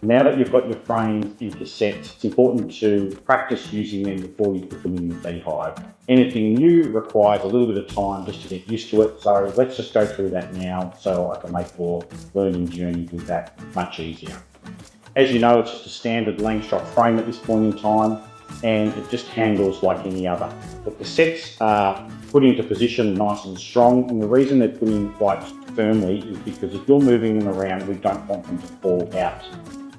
Now that you've got your frames in cassettes, it's important to practice using them before you put them in the beehive. Anything new requires a little bit of time just to get used to it, so let's just go through that now so I can make your learning journey with that much easier. As you know, it's just a standard Langstroth frame at this point in time, and it just handles like any other. The cassettes are put into position nice and strong, and the reason they're put in quite firmly is because if you're moving them around, we don't want them to fall out.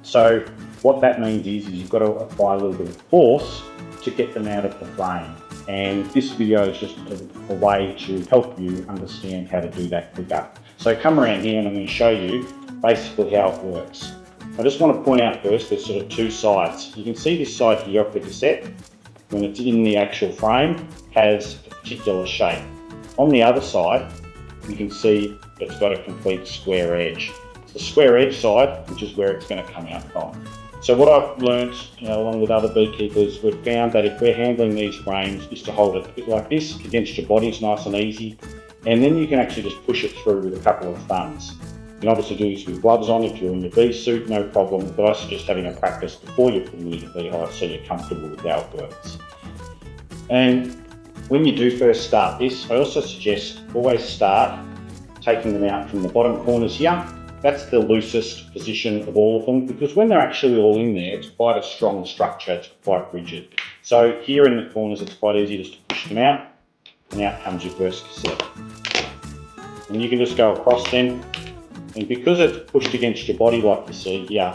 So what that means is you've got to apply a little bit of force to get them out of the frame. And this video is just a way to help you understand how to do that quicker. So come around here and I'm going to show you basically how it works. I just want to point out first, there's sort of two sides. You can see this side here of the cassette, when it's in the actual frame, has a particular shape. On the other side, you can see it's got a complete square edge. It's the square edge side, which is where it's going to come out from. So what I've learnt, along with other beekeepers, we've found that if we're handling these frames, is to hold it a bit like this against your body. It's nice and easy, and then you can actually just push it through with a couple of thumbs. You can obviously do this with gloves on if you're in your bee suit, no problem, but I suggest having a practice before you put them in the beehive so you're comfortable with how it works. And when you do first start this, I also suggest always start taking them out from the bottom corners here. That's the loosest position of all of them, because when they're actually all in there, it's quite a strong structure, it's quite rigid. So here in the corners, it's quite easy just to push them out, and out comes your first cassette. And you can just go across then, and because it's pushed against your body like you see here,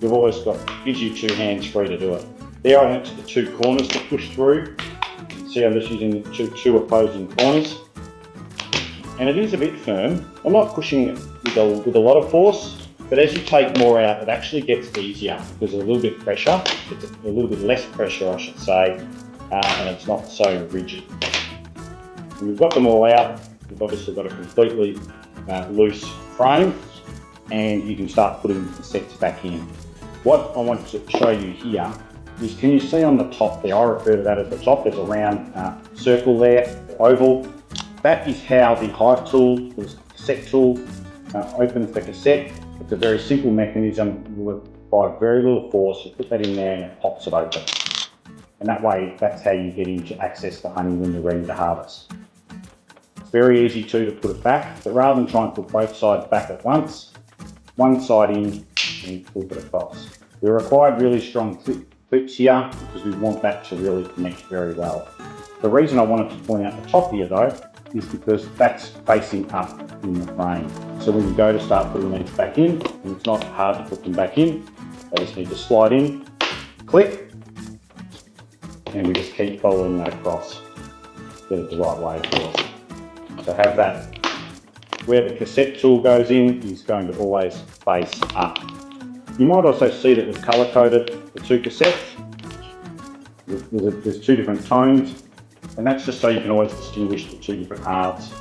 you've always got, gives you two hands free to do it. There I went to the two corners to push through. You can see I'm just using the two opposing corners. And it is a bit firm. I'm not pushing it with a lot of force, but as you take more out, it actually gets easier because there's a little bit of pressure. It's a little bit less pressure, I should say, and it's not so rigid. When we've got them all out, we've obviously got a completely loose frame, and you can start putting the cassettes back in. What I want to show you here is, can you see on the top there, I refer to that as the top, there's a round circle there, oval. That is how the hive tool, the cassette tool, opens the cassette. It's a very simple mechanism. You apply very little force, you put that in there and it pops it open. And that way, that's how you get in to access the honey when you're ready to harvest. It's very easy too to put it back, but rather than try and put both sides back at once, one side in and flip it across. We require really strong clips here because we want that to really connect very well. The reason I wanted to point out the top here though, is because that's facing up in the frame. So when you go to start putting these back in, and it's not hard to put them back in, they just need to slide in, click, and we just keep following that across. Get it the right way for us. So have that. Where the cassette tool goes in is going to always face up. You might also see that we've colour coded the two cassettes. There's two different tones. And that's just so you can always distinguish the two different halves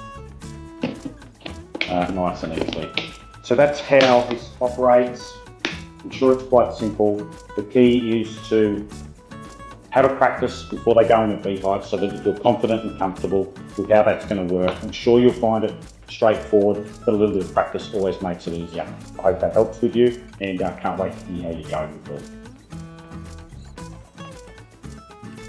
nice and easily. So that's how this operates. I'm sure it's quite simple. The key is to have a practice before they go in the beehive so that you feel confident and comfortable with how that's going to work. I'm sure you'll find it straightforward, but a little bit of practice always makes it easier. I hope that helps with you, and I can't wait to see how you go with it.